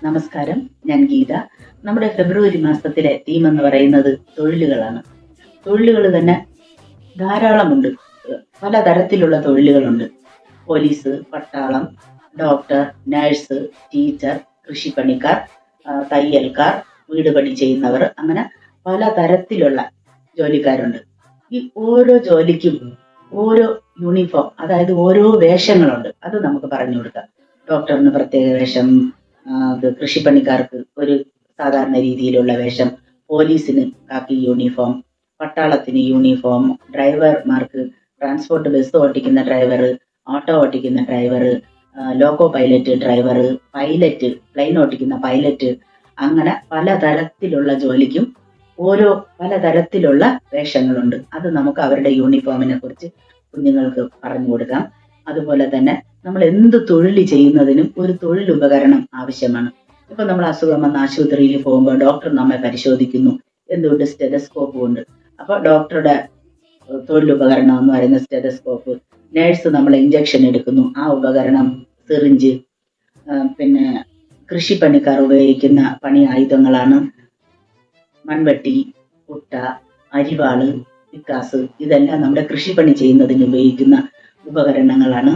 നമസ്കാരം, ഞാൻ ഗീത. നമ്മുടെ ഫെബ്രുവരി മാസത്തിലെ തീം എന്ന് പറയുന്നത് തൊഴിലുകളാണ്. തൊഴിലുകൾ തന്നെ ധാരാളമുണ്ട്. പലതരത്തിലുള്ള തൊഴിലുകളുണ്ട്. പോലീസ്, പട്ടാളം, ഡോക്ടർ, നഴ്സ്, ടീച്ചർ, കൃഷിപ്പണിക്കാർ, തയ്യൽക്കാർ, വീട് പണി ചെയ്യുന്നവർ, അങ്ങനെ പലതരത്തിലുള്ള ജോലിക്കാരുണ്ട്. ഈ ഓരോ ജോലിക്കും ഓരോ യൂണിഫോം, അതായത് ഓരോ വേഷങ്ങളുണ്ട്. അത് നമുക്ക് പറഞ്ഞു കൊടുക്കാം. ഡോക്ടറിന് പ്രത്യേക വേഷം, അത് കൃഷിപ്പണിക്കാർക്ക് ഒരു സാധാരണ രീതിയിലുള്ള വേഷം, പോലീസിന് കാക്കി യൂണിഫോം, പട്ടാളത്തിന് യൂണിഫോം, ഡ്രൈവർമാർക്ക് ട്രാൻസ്പോർട്ട് ബസ് ഓട്ടിക്കുന്ന ഡ്രൈവർ, ഓട്ടോ ഓട്ടിക്കുന്ന driver, loco pilot driver, pilot plane ഓട്ടിക്കുന്ന പൈലറ്റ്, അങ്ങനെ പലതരത്തിലുള്ള ജോലിക്കും ഓരോ പലതരത്തിലുള്ള വേഷങ്ങളുണ്ട്. അത് നമുക്ക് അവരുടെ യൂണിഫോമിനെ കുറിച്ച് കുഞ്ഞുങ്ങൾക്ക് പറഞ്ഞു കൊടുക്കാം. അതുപോലെ തന്നെ നമ്മൾ എന്ത് തൊഴിൽ ചെയ്യുന്നതിനും ഒരു തൊഴിൽ ഉപകരണം ആവശ്യമാണ്. ഇപ്പൊ നമ്മൾ അസുഖം വന്ന് ആശുപത്രിയിൽ പോകുമ്പോൾ ഡോക്ടർ നമ്മെ പരിശോധിക്കുന്നു. എന്തുകൊണ്ട്? സ്റ്റെതസ്കോപ്പ് കൊണ്ട്. അപ്പൊ ഡോക്ടറുടെ തൊഴിലുപകരണം എന്ന് പറയുന്ന സ്റ്റെതസ്കോപ്പ്. നേഴ്സ് നമ്മളെ ഇഞ്ചക്ഷൻ എടുക്കുന്നു, ആ ഉപകരണം സിറിഞ്ച്. പിന്നെ കൃഷിപ്പണിക്കാർ ഉപയോഗിക്കുന്ന പണി ആയുധങ്ങളാണ് മൺവെട്ടി, കുട്ട, അരിവാള്, പിക്കാസ്. ഇതെല്ലാം നമ്മുടെ കൃഷിപ്പണി ചെയ്യുന്നതിന് ഉപയോഗിക്കുന്ന ഉപകരണങ്ങളാണ്.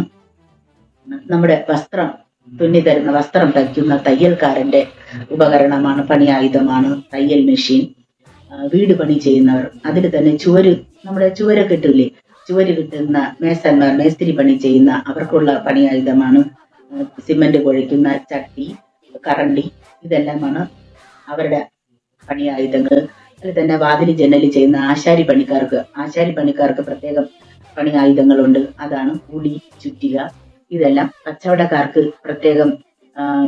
നമ്മുടെ വസ്ത്രം വസ്ത്രം തയ്ക്കുന്ന തയ്യൽക്കാരന്റെ ഉപകരണമാണ്, പണിയായുധമാണ് തയ്യൽ മെഷീൻ. വീട് പണി ചെയ്യുന്നവർ, അതിൽ തന്നെ നമ്മുടെ ചുവര് കിട്ടൂലേ, ചുവര് കിട്ടുന്ന മേസ്തന്മാർ, മേസ്തിരി പണി ചെയ്യുന്ന അവർക്കുള്ള പണിയായുധമാണ് സിമന്റ് കുഴയ്ക്കുന്ന ചട്ടി, കറണ്ടി. ഇതെല്ലാമാണ് അവരുടെ പണിയായുധങ്ങൾ. അതിൽ തന്നെ വാതിൽ ജനല് ചെയ്യുന്ന ആശാരി പണിക്കാർക്ക് പ്രത്യേകം പണിയായുധങ്ങളുണ്ട്. അതാണ് ഉളി, ചുറ്റിക. ഇതെല്ലാം കച്ചവടക്കാർക്ക് പ്രത്യേകം,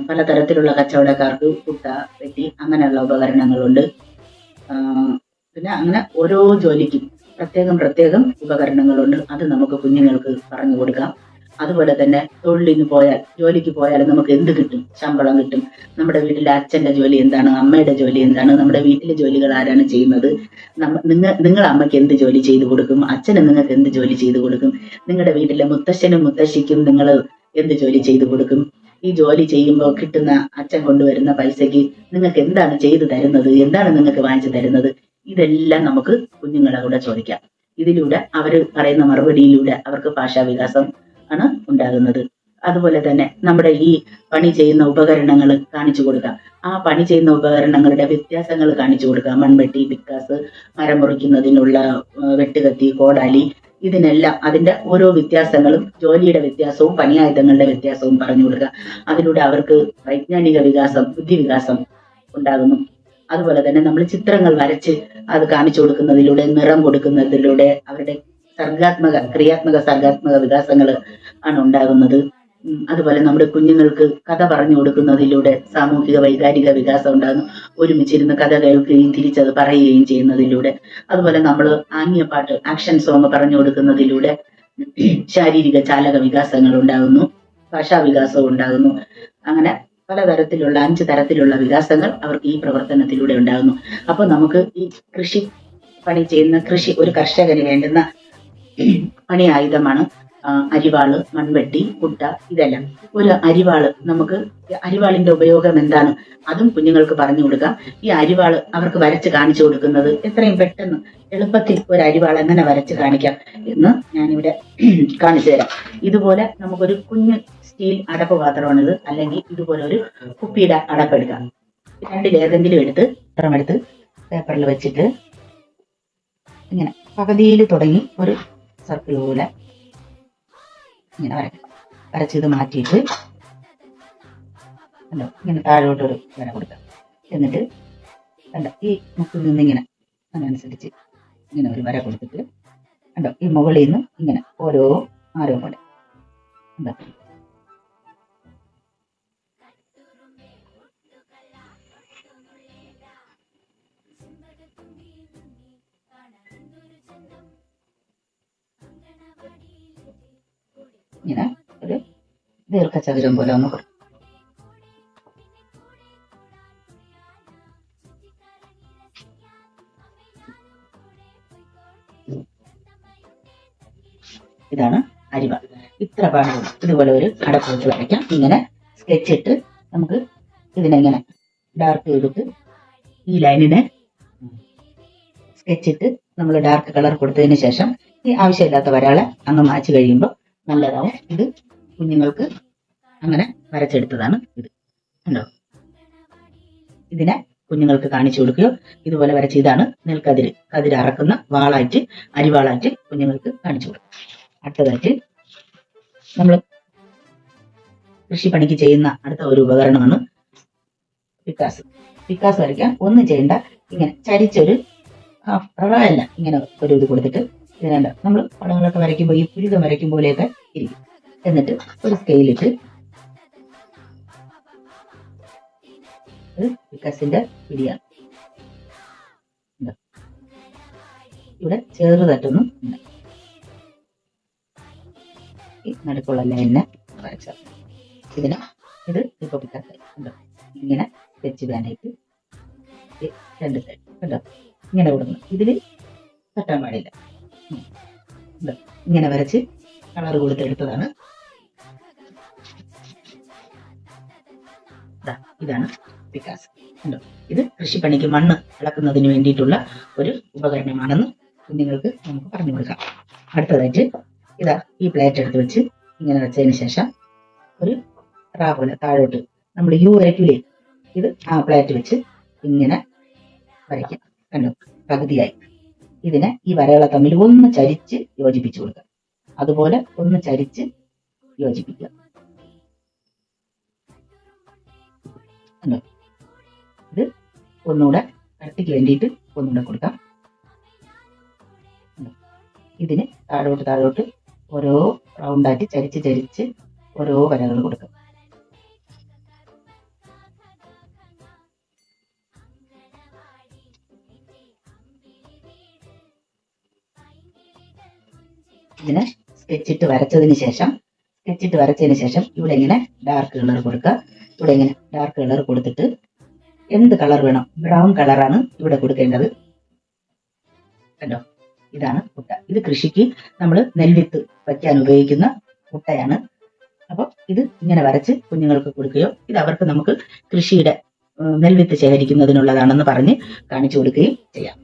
പലതരത്തിലുള്ള കച്ചവടക്കാർക്ക് കുട്ട, പെട്ടി, അങ്ങനെയുള്ള ഉപകരണങ്ങളുണ്ട്. പിന്നെ അങ്ങനെ ഓരോ ജോലിക്കും പ്രത്യേകം പ്രത്യേകം ഉപകരണങ്ങളുണ്ട്. അത് നമുക്ക് കുഞ്ഞുങ്ങൾക്ക് പറഞ്ഞു കൊടുക്കാം. അതുപോലെ തന്നെ ജോലിക്ക് പോയാൽ നമുക്ക് എന്ത് കിട്ടും? ശമ്പളം കിട്ടും. നമ്മുടെ വീട്ടിലെ അച്ഛന്റെ ജോലി എന്താണ്? അമ്മയുടെ ജോലി എന്താണ്? നമ്മുടെ വീട്ടിലെ ജോലികൾ ആരാണ് ചെയ്യുന്നത്? നിങ്ങൾ അമ്മയ്ക്ക് എന്ത് ജോലി ചെയ്തു കൊടുക്കും? അച്ഛന് നിങ്ങൾക്ക് എന്ത് ജോലി ചെയ്തു കൊടുക്കും? നിങ്ങളുടെ വീട്ടിലെ മുത്തശ്ശനും മുത്തശ്ശിക്കും നിങ്ങൾ എന്ത് ജോലി ചെയ്തു കൊടുക്കും? ഈ ജോലി ചെയ്യുമ്പോൾ കിട്ടുന്ന അച്ഛൻ കൊണ്ടുവരുന്ന പൈസയ്ക്ക് നിങ്ങൾക്ക് എന്താണ് ചെയ്തു തരുന്നത്? എന്താണ് നിങ്ങൾക്ക് വാങ്ങിച്ചു തരുന്നത്? ഇതെല്ലാം നമുക്ക് കുഞ്ഞുങ്ങളെ കൂടെ ചോദിക്കാം. ഇതിലൂടെ അവർ പറയുന്ന മറുപടിയിലൂടെ അവർക്ക് ഭാഷാ വികാസം ആണ് ഉണ്ടാകുന്നത്. അതുപോലെ തന്നെ നമ്മുടെ ഈ പണി ചെയ്യുന്ന ഉപകരണങ്ങൾ കാണിച്ചു കൊടുക്കാം. ആ പണി ചെയ്യുന്ന ഉപകരണങ്ങളുടെ വ്യത്യാസങ്ങൾ കാണിച്ചു കൊടുക്കാം. മൺവെട്ടി, പിക്കാസ്, മരം മുറിക്കുന്നതിനുള്ള വെട്ടുകത്തി, കോടാലി, ഇതിനെല്ലാം അതിന്റെ ഓരോ വ്യത്യാസങ്ങളും, ജോലിയുടെ വ്യത്യാസവും പണിയായുധങ്ങളുടെ വ്യത്യാസവും പറഞ്ഞു കൊടുക്കുക. അതിലൂടെ അവർക്ക് വൈജ്ഞാനിക വികാസം, ബുദ്ധിവികാസം ഉണ്ടാകുന്നു. അതുപോലെ തന്നെ നമ്മൾ ചിത്രങ്ങൾ വരച്ച് അത് കാണിച്ചു കൊടുക്കുന്നതിലൂടെ, നിറം കൊടുക്കുന്നതിലൂടെ അവരുടെ ക്രിയാത്മക സർഗാത്മക വികാസങ്ങൾ ആണ് ഉണ്ടാകുന്നത്. അതുപോലെ നമ്മുടെ കുഞ്ഞുങ്ങൾക്ക് കഥ പറഞ്ഞു കൊടുക്കുന്നതിലൂടെ സാമൂഹിക വൈകാരിക വികാസം ഉണ്ടാകുന്നു. ഒരുമിച്ചിരുന്ന് കഥ കേൾക്കുകയും തിരിച്ചത് പറയുകയും ചെയ്യുന്നതിലൂടെ. അതുപോലെ നമ്മൾ ആംഗ്യപ്പാട്ട്, ആക്ഷൻ സോങ് പറഞ്ഞു കൊടുക്കുന്നതിലൂടെ ശാരീരിക ചാലക വികാസങ്ങൾ ഉണ്ടാകുന്നു, ഭാഷാ വികാസവും ഉണ്ടാകുന്നു. അങ്ങനെ പലതരത്തിലുള്ള 5 തരത്തിലുള്ള വികാസങ്ങൾ അവർക്ക് ഈ പ്രവർത്തനത്തിലൂടെ ഉണ്ടാകുന്നു. അപ്പൊ നമുക്ക് ഈ ഒരു കർഷകന് വേണ്ടുന്ന പണി ആയുധമാണ് അരിവാള്, മൺവെട്ടി, കുട്ട. ഇതെല്ലാം. ഒരു അരിവാളിന്റെ ഉപയോഗം എന്താണ്? അതും കുഞ്ഞുങ്ങൾക്ക് പറഞ്ഞു കൊടുക്കാം. ഈ അരിവാള് അവർക്ക് വരച്ച് കാണിച്ചു കൊടുക്കുന്നത് എത്രയും പെട്ടെന്ന് എളുപ്പത്തിൽ ഒരു അരിവാൾ എങ്ങനെ വരച്ച് കാണിക്കാം എന്ന് ഞാനിവിടെ കാണിച്ചു തരാം. ഇതുപോലെ നമുക്കൊരു കുഞ്ഞ് സ്റ്റീൽ അടപ്പ് പാത്രമാണിത്, അല്ലെങ്കിൽ ഇതുപോലെ ഒരു കുപ്പിയുടെ അടപ്പെടുക്കാം. രണ്ടിലേതെങ്കിലും എടുത്ത് പേപ്പറിൽ വെച്ചിട്ട് ഇങ്ങനെ പകുതിയിൽ തുടങ്ങി ഒരു സർക്കിൾ പോലെ ഇങ്ങനെ വരച്ചിത് മാറ്റിയിട്ട് ഇങ്ങനെ താഴോട്ടൊരു വര കൊടുക്കാം. എന്നിട്ട് ഈ മുക്കിൽ നിന്ന് ഇങ്ങനെ അതിനനുസരിച്ച് ഇങ്ങനെ ഒരു വര കൊടുത്തിട്ട് ഈ മുകളിൽ നിന്ന് ഇങ്ങനെ ഓരോ ആരോ പോലെ ഇങ്ങനെ ഒരു ദീർഘചതുരം പോലെ ഒന്ന് കൊടുക്കും. ഇതാണ് അരിവാൾ. ഇത്ര പാടുള്ളൂ. ഇതുപോലെ ഒരു അടപ്പ് വെച്ച് വരയ്ക്കാം. ഇങ്ങനെ സ്കെച്ച് ഇട്ട് നമുക്ക് ഇതിനെങ്ങനെ ഡാർക്ക് ചെയ്തിട്ട് ഈ ലൈനിനെ സ്കെച്ചിട്ട് നമ്മൾ ഡാർക്ക് കളർ കൊടുത്തതിന് ശേഷം ഈ ആവശ്യമില്ലാത്ത വരകളെ അങ്ങ് മാച്ച് കഴിയുമ്പോൾ നല്ലതാവും. ഇത് കുഞ്ഞുങ്ങൾക്ക് അങ്ങനെ വരച്ചെടുത്തതാണ് ഇത്. കണ്ടോ? ഇതിനെ കുഞ്ഞുങ്ങൾക്ക് കാണിച്ചു കൊടുക്കുകയോ ഇതുപോലെ വരച്ച് ഇതാണ് നെൽക്കതിര്. കതിര് അറക്കുന്ന വാളായിട്ട് അരിവാളായിട്ട് കുഞ്ഞുങ്ങൾക്ക് കാണിച്ചു കൊടുക്കും. അടുത്തതായിട്ട് നമ്മൾ കൃഷിപ്പണിക്ക് ചെയ്യുന്ന അടുത്ത ഒരു ഉപകരണമാണ് പിക്കാസ്. പിക്കാസ് വരയ്ക്കാൻ ഒന്നും ചെയ്യണ്ട, ഇങ്ങനെ ചരിച്ചൊരു റവല്ല ഇങ്ങനെ ഒരു ഇത് കൊടുത്തിട്ട് ഇതിനുണ്ട് നമ്മൾ പടങ്ങളൊക്കെ വരയ്ക്കുമ്പോൾ ഈ പുരികം വരയ്ക്കും പോലെയൊക്കെ ഇരിക്കും. എന്നിട്ട് ഒരു സ്കെയിലിട്ട് പിക്കാസിന്റെ പിടിയാണ്. ഇവിടെ ചെറുതായിട്ടൊന്നും ഈ നടുക്കുള്ള ലൈനിനെ വരച്ച ഇതിന് ഇത് ഇപ്പൊ പിക്കാസ് ഉണ്ടോ ഇങ്ങനെ വെച്ച് വേനായിട്ട് രണ്ട് സൈഡ് കണ്ടോ ഇങ്ങനെ കൊടുക്കണം. ഇതില് തട്ടാൻ പാടില്ല. ഇങ്ങനെ വരച്ച് കളർ കൊടുത്തെടുത്തതാണ്. ഇതാണ് പിക്കാസ്. കണ്ടോ? ഇത് കൃഷിപ്പണിക്ക് മണ്ണ് ഇളക്കുന്നതിന് വേണ്ടിയിട്ടുള്ള ഒരു ഉപകരണമാണെന്ന് കുഞ്ഞുങ്ങൾക്ക് നമുക്ക് പറഞ്ഞു കൊടുക്കാം. അടുത്തതായിട്ട് ഇതാ ഈ പ്ലേറ്റ് എടുത്ത് വെച്ച് ഇങ്ങനെ വെച്ചതിന് ശേഷം ഒരു പോലെ താഴോട്ട് നമ്മൾ യു വരയ്ക്കൂലേ, ഇത് ആ പ്ലേറ്റ് വെച്ച് ഇങ്ങനെ വരയ്ക്കാം. കണ്ടോ? പകുതിയായി. ഇതിനെ ഈ വരകളെ തമ്മിൽ ഒന്ന് ചരിച്ച് യോജിപ്പിച്ചു കൊടുക്കുക. അതുപോലെ ഒന്ന് ചരിച്ച് യോജിപ്പിക്കുക. കണ്ടോ? ഇത് ഒന്നുകൂടെ കട്ടിക്ക് വേണ്ടിയിട്ട് ഒന്നുകൂടെ കൊടുക്കാം. ഇതിന് താഴോട്ട് ഓരോ റൗണ്ടായിട്ട് ചരിച്ച് ഓരോ വരകൾ കൊടുക്കാം. ഇതിനെ സ്കെച്ചിട്ട് വരച്ചതിന് ശേഷം ഇവിടെ ഇങ്ങനെ ഡാർക്ക് കളർ കൊടുക്കുക. ഇവിടെ ഇങ്ങനെ ഡാർക്ക് കളർ കൊടുത്തിട്ട് എന്ത് കളർ വേണം, ബ്രൗൺ കളറാണ് ഇവിടെ കൊടുക്കേണ്ടത്. കണ്ടോ? ഇതാണ് കുട്ട. ഇത് കൃഷിക്ക് നമ്മൾ നെൽവിത്ത് വയ്ക്കാൻ ഉപയോഗിക്കുന്ന കുട്ടയാണ്. അപ്പൊ ഇത് ഇങ്ങനെ വരച്ച് കുഞ്ഞുങ്ങൾക്ക് കൊടുക്കുകയോ ഇത് അവർക്ക് നമുക്ക് കൃഷിയുടെ നെൽവിത്ത് ശേഖരിക്കുന്നതിനുള്ളതാണെന്ന് പറഞ്ഞ് കാണിച്ചു കൊടുക്കുകയും ചെയ്യാം.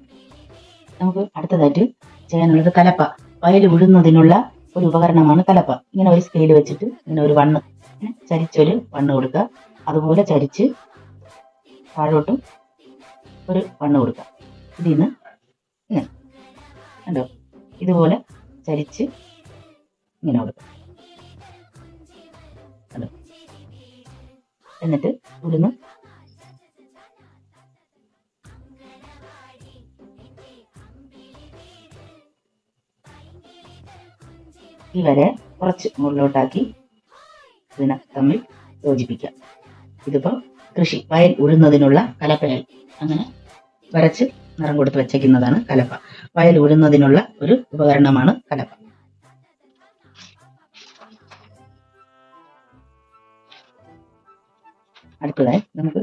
നമുക്ക് അടുത്തതായിട്ട് ചെയ്യാനുള്ളത് കലപ്പ. വയൽ ഉഴുന്നതിനുള്ള ഒരു ഉപകരണമാണ് കലപ്പ. ഇങ്ങനെ ഒരു സ്കെയിൽ വെച്ചിട്ട് ഇങ്ങനെ ഒരു വണ്ണ് ചരിച്ചൊരു വണ്ണ് കൊടുക്കുക. അതുപോലെ ചരിച്ച് താഴോട്ടും ഒരു വണ്ണ് കൊടുക്കുക. ഇതിന്ന് ഇങ്ങനെ കണ്ടോ? ഇതുപോലെ ചരിച്ച് ഇങ്ങനെ കൊടുക്കുക. കണ്ടോ? എന്നിട്ട് ഇവിടുന്ന് ഈ വരെ കുറച്ച് മുകളിലോട്ടാക്കി ഇതിനെ തമ്മിൽ യോജിപ്പിക്കാം. ഇതിപ്പോ കൃഷി വയൽ ഉഴുന്നതിനുള്ള കലപ്പയായി അങ്ങനെ വരച്ച് നിറം കൊടുത്ത് വെച്ചേക്കുന്നതാണ് കലപ്പ. വയൽ ഉഴുന്നതിനുള്ള ഒരു ഉപകരണമാണ് കലപ്പ. അടുത്തതായി നമുക്ക്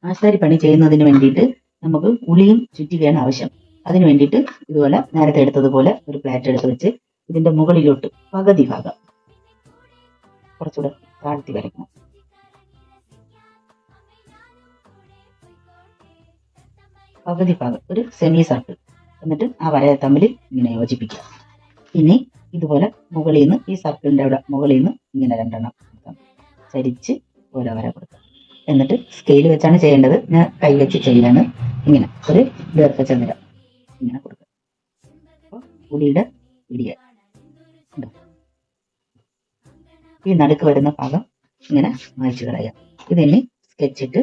ആശാരിപ്പണി ചെയ്യുന്നതിന് വേണ്ടിയിട്ട് നമുക്ക് ഉളിയും ചുറ്റികയാണ് ആവശ്യം. അതിന് വേണ്ടിയിട്ട് ഇതുപോലെ നേരത്തെ എടുത്തതുപോലെ ഒരു പ്ലേറ്റ് എടുത്ത് വെച്ച് ഇതിന്റെ മുകളിലോട്ട് പകുതി ഭാഗം കുറച്ചുകൂടെ താഴ്ത്തി വരയ്ക്കണം. പകുതി ഭാഗം ഒരു സെമി സർക്കിൾ. എന്നിട്ട് ആ വരയെ തമ്മിൽ ഇങ്ങനെ യോജിപ്പിക്കുക. ഇനി ഇതുപോലെ മുകളിൽ നിന്ന് ഈ സർക്കിളിന്റെ അവിടെ മുകളിൽ നിന്ന് ഇങ്ങനെ രണ്ടെണ്ണം ചരിച്ച് ഓരോ വര കൊടുക്കുക. എന്നിട്ട് സ്കെയിൽ വെച്ചാണ് ചെയ്യേണ്ടത്. ഞാൻ കൈ വെച്ച് ചെയ്യാണ്. ഇങ്ങനെ ഒരു ദീർഘചതുരം ഇങ്ങനെ കൊടുക്കുക. അപ്പോൾ ഉളിയുടെ ഇടിയ ഈ നടുക്ക് വരുന്ന ഭാഗം ഇങ്ങനെ മായ്ച്ചു കളയുക. ഇതിനി സ്കെച്ചിട്ട്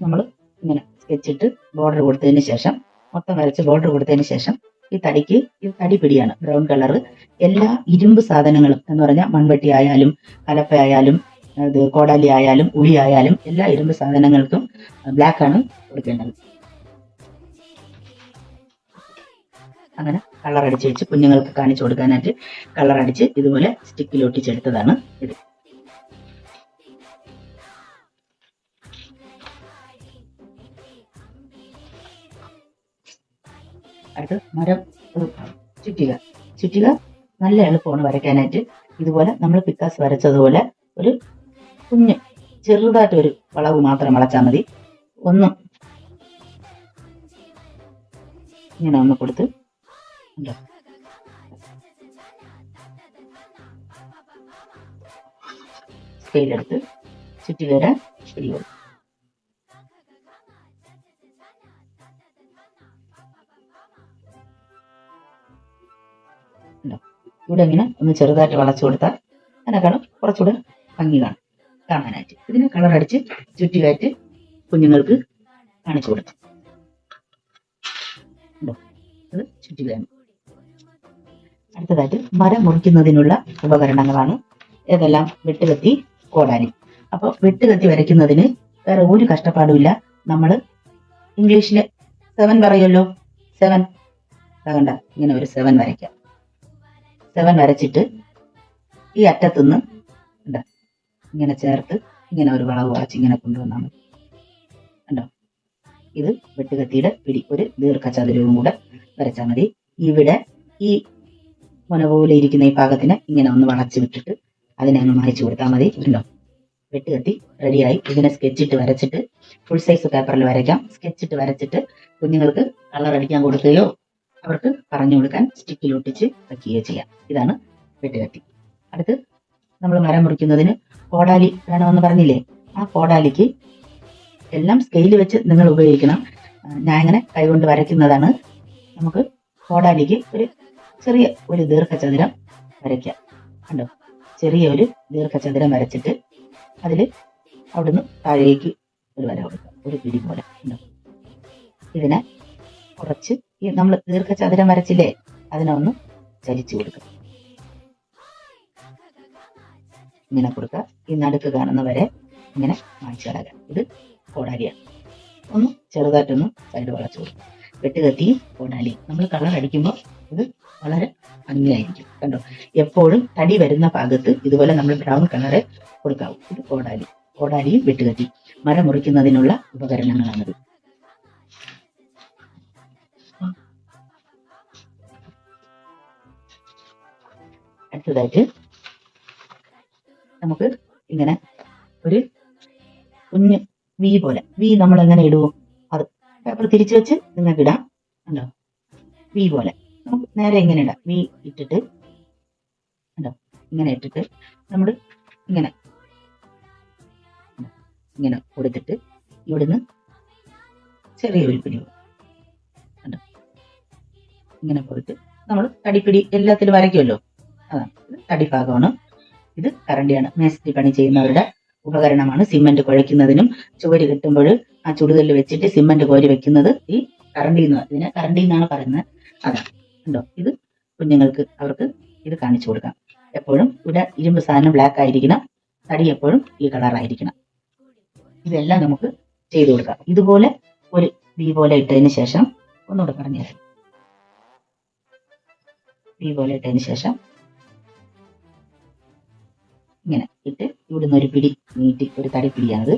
നമ്മൾ ഇങ്ങനെ സ്കെച്ചിട്ട് ബോർഡർ കൊടുത്തതിന് ശേഷം മൊത്തം വരച്ച് ബോർഡർ കൊടുത്തതിന് ശേഷം ഈ തടിക്ക് ഈ തടി പിടിയാണ് ബ്രൗൺ കളർ. എല്ലാ ഇരുമ്പ് സാധനങ്ങളും എന്ന് പറഞ്ഞാൽ മൺവെട്ടി ആയാലും കലപ്പയായാലും ഇത് കോടാലി ആയാലും ഉളി ആയാലും എല്ലാ ഇരുമ്പ് സാധനങ്ങൾക്കും ബ്ലാക്ക് ആണ് കൊടുക്കേണ്ടത്. അങ്ങനെ കളർ അടിച്ച് വെച്ച് കുഞ്ഞുങ്ങൾക്ക് കാണിച്ചു കൊടുക്കാനായിട്ട് കളർ അടിച്ച് ഇതുപോലെ സ്റ്റിക്കിൽ ഒട്ടിച്ചെടുത്തതാണ് ഇത്. അടുത്ത് മരം ചുറ്റിക നല്ല എളുപ്പമാണ് വരയ്ക്കാനായിട്ട്. ഇതുപോലെ നമ്മൾ പിക്കാസ് വരച്ചതുപോലെ ഒരു കുഞ്ഞ് ചെറുതായിട്ട് ഒരു വളവ് മാത്രം വളച്ചാൽ മതി. ഒന്ന് ഇങ്ങനെ ഒന്ന് കൊടുത്ത് ഉണ്ടോ സ്കെയിലെടുത്ത് ചുറ്റി വരാൻ പിടികൊടുക്കും. ഇവിടെ ഇങ്ങനെ ഒന്ന് ചെറുതായിട്ട് വളച്ചു കൊടുത്താൽ അതിനേക്കാളും കുറച്ചുകൂടെ ഭംഗി കാണാനായിട്ട്. ഇതിന് കളർ അടിച്ച് ചുറ്റിയായിട്ട് കുഞ്ഞുങ്ങൾക്ക് കാണിച്ചു കൊടുക്കും. അത് ചുറ്റിയാണ്. അടുത്തതായിട്ട് മരം മുറിക്കുന്നതിനുള്ള ഉപകരണങ്ങളാണ് ഏതെല്ലാം? വെട്ടുകത്തി, കോടാലി. അപ്പോൾ വെട്ടുകത്തി വരയ്ക്കുന്നതിന് വേറെ ഒരു കഷ്ടപ്പാടുമില്ല. നമ്മൾ ഇംഗ്ലീഷില് 7 പറയുമല്ലോ, 7 കണ്ട ഇങ്ങനെ ഒരു 7 വരയ്ക്കാം. 7 വരച്ചിട്ട് ഈ അറ്റത്തുനിന്ന് ഇങ്ങനെ ചേർത്ത് ഇങ്ങനെ ഒരു വളവ് വളച്ച് ഇങ്ങനെ കൊണ്ടുവന്നാൽ മതി. കണ്ടോ? ഇത് വെട്ടുകത്തിയുടെ പിടി. ഒരു ദീർഘചതുരവും കൂടെ വരച്ചാൽ മതി. ഇവിടെ ഈ മുന പോലെ ഇരിക്കുന്ന ഈ ഭാഗത്തിന് ഇങ്ങനെ ഒന്ന് വളച്ച് വിട്ടിട്ട് അതിനെ അങ്ങ് മായ്ച്ചു കൊടുത്താൽ മതി. ഉണ്ടോ? വെട്ടുകത്തി റെഡിയായി. ഇതിനെ സ്കെച്ചിട്ട് വരച്ചിട്ട് ഫുൾ സൈസ് പേപ്പറിൽ വരയ്ക്കാം. സ്കെച്ചിട്ട് വരച്ചിട്ട് കുഞ്ഞുങ്ങൾക്ക് കളർ അടിക്കാൻ കൊടുക്കുകയോ അവർക്ക് പറഞ്ഞു കൊടുക്കാൻ സ്റ്റിക്കിൽ ഒട്ടിച്ച് വയ്ക്കുകയോ ചെയ്യാം. ഇതാണ് വെട്ടുകത്തി. അടുത്ത് നമ്മൾ മരം മുറിക്കുന്നതിന് കോടാലി വേണമെന്ന് പറഞ്ഞില്ലേ? ആ കോടാലിക്ക് എല്ലാം സ്കെയിൽ വെച്ച് നിങ്ങൾ ഉപയോഗിക്കണം. ഞാൻ ഇങ്ങനെ കൈകൊണ്ട് വരയ്ക്കുന്നതാണ്. നമുക്ക് കോടാലിക്ക് ഒരു ചെറിയ ഒരു ദീർഘചതുരം വരയ്ക്കാം. കണ്ടോ? ചെറിയ ഒരു ദീർഘചതുരം വരച്ചിട്ട് അതിൽ അവിടുന്ന് താഴേക്ക് ഒരു വര കൊടുക്കാം, ഒരു പിടി പോലെ. കണ്ടോ? ഇതിനെ കുറച്ച് ഈ നമ്മൾ ദീർഘചതുരം വരച്ചില്ലേ അതിനെ ഒന്ന് ചരിച്ചു കൊടുക്കുക. ഇങ്ങനെ കൊടുക്കുക. ഈ നടുക്ക് കാണുന്ന വരെ ഇങ്ങനെ മായ്ച്ചു കളയുക. ഇത് കോടാലിയാണ്. ഒന്ന് ചെറുതായിട്ടൊന്ന് സൈഡ് വളച്ചു കൊടുക്കുക. വെട്ടുകത്തി, കോടാലി. നമ്മൾ കളർ അടിക്കുമ്പോൾ ഇത് വളരെ ഭംഗിയായിരിക്കും. കണ്ടോ? എപ്പോഴും തടി വരുന്ന ഭാഗത്ത് ഇതുപോലെ നമ്മൾ ബ്രൗൺ കളറ് കൊടുക്കാവും. ഇത് കോടാലി. കോടാലിയും വെട്ടുകത്തി മരം മുറിക്കുന്നതിനുള്ള ഉപകരണങ്ങളാണത്. അടുത്തതായിട്ട് നമുക്ക് ഇങ്ങനെ ഒരു കുഞ്ഞ് വി പോലെ, വി നമ്മൾ എങ്ങനെ ഇടുവോ അത് പേപ്പർ തിരിച്ചു വെച്ച് നിങ്ങൾക്ക് ഇടാം. കണ്ടോ? വി പോലെ നമുക്ക് നേരെ ഇങ്ങനെ ഇടാം. വി ഇട്ടിട്ട് കണ്ടോ? ഇങ്ങനെ ഇട്ടിട്ട് നമ്മൾ ഇങ്ങനെ ഇങ്ങനെ കൊടുത്തിട്ട് ഇവിടുന്ന് ചെറിയൊരു പിടി കണ്ടോ? ഇങ്ങനെ പോയിട്ട് നമ്മൾ തടിപ്പിടി എല്ലാത്തിലും വരയ്ക്കുമല്ലോ, അതാണ് തടിഭാഗമാണ്. ഇത് കരണ്ടിയാണ്. മേസ്ത്രി പണി ചെയ്യുന്നവരുടെ ഉപകരണമാണ്. സിമെന്റ് കുഴയ്ക്കുന്നതിനും ചുവര് കെട്ടുമ്പോൾ ആ ചുടുകല്ല് വെച്ചിട്ട് സിമെന്റ് കോരി വെക്കുന്നത് ഈ കരണ്ടി ഇതിനെ കരണ്ടി എന്നാണ് പറയുന്നത്. അതാണ്. ഉണ്ടോ? ഇത് കുഞ്ഞുങ്ങൾക്ക് അവർക്ക് ഇത് കാണിച്ചു കൊടുക്കാം. എപ്പോഴും ഇവിടെ ഇരുമ്പ് സാധനം ബ്ലാക്ക് ആയിരിക്കണം, തടി എപ്പോഴും ഈ കളറായിരിക്കണം. ഇതെല്ലാം നമുക്ക് ചെയ്തു കൊടുക്കാം. ഇതുപോലെ ഒരു വി പോലെ ഇട്ടതിന് ശേഷം ഒന്നുകൂടെ പറഞ്ഞുതരാം. വി പോലെ ഇട്ടതിന് ശേഷം ഇങ്ങനെ ഇട്ട് ഇവിടുന്ന് ഒരു പിടി നീട്ടി, ഒരു തടിപ്പിടിയാണത്.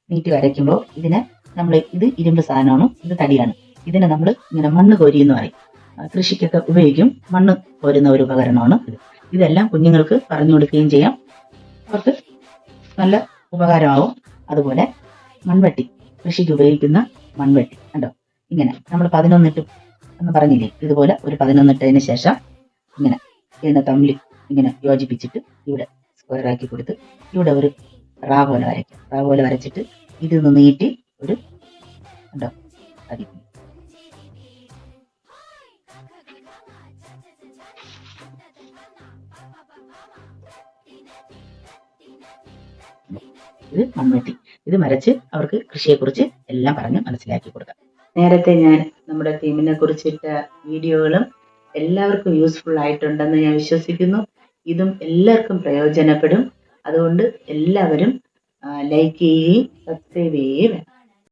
നീട്ടി വരയ്ക്കുമ്പോൾ ഇതിനെ നമ്മൾ, ഇത് ഇരുമ്പ് സാധനമാണ്, ഇത് തടിയാണ്. ഇതിനെ നമ്മൾ ഇങ്ങനെ മണ്ണ് കോരി എന്ന് പറയും. കൃഷിക്കൊക്കെ ഉപയോഗിക്കും. മണ്ണ് കോരുന്ന ഒരു ഉപകരണമാണ് ഇത്. ഇതെല്ലാം കുഞ്ഞുങ്ങൾക്ക് പറഞ്ഞു കൊടുക്കുകയും ചെയ്യാം. അവർക്ക് നല്ല ഉപകാരമാവും. അതുപോലെ മൺവെട്ടി, കൃഷിക്ക് ഉപയോഗിക്കുന്ന മൺവെട്ടി. കണ്ടോ? ഇങ്ങനെ നമ്മൾ 11 ഇട്ട് എന്ന് പറഞ്ഞില്ലേ, ഇതുപോലെ ഒരു 11 ഇട്ടതിന് ശേഷം ഇങ്ങനെ ഇതിനെ തമ്മിൽ ഇങ്ങനെ യോജിപ്പിച്ചിട്ട് ഇവിടെ സ്ക്വയർ ആക്കി കൊടുത്ത് ഇവിടെ ഒരു റാ പോലെ വരയ്ക്കാം. റാ പോലെ വരച്ചിട്ട് ഇതിന്ന് നീട്ടി ഒരു കണ്ടോ തടി. ഇത് മൺവെട്ടി. ഇത് വരച്ച് അവർക്ക് കൃഷിയെക്കുറിച്ച് എല്ലാം പറഞ്ഞ് മനസ്സിലാക്കി കൊടുക്കാം. നേരത്തെ ഞാൻ നമ്മുടെ തീമിനെ കുറിച്ചിട്ട വീഡിയോകളും എല്ലാവർക്കും യൂസ്ഫുൾ ആയിട്ടുണ്ടെന്ന് ഞാൻ വിശ്വസിക്കുന്നു. ഇതും എല്ലാവർക്കും പ്രയോജനപ്പെടും. അതുകൊണ്ട് എല്ലാവരും ലൈക്ക് ചെയ്യുകയും സബ്സ്ക്രൈബ് ചെയ്യുകയും വേണം.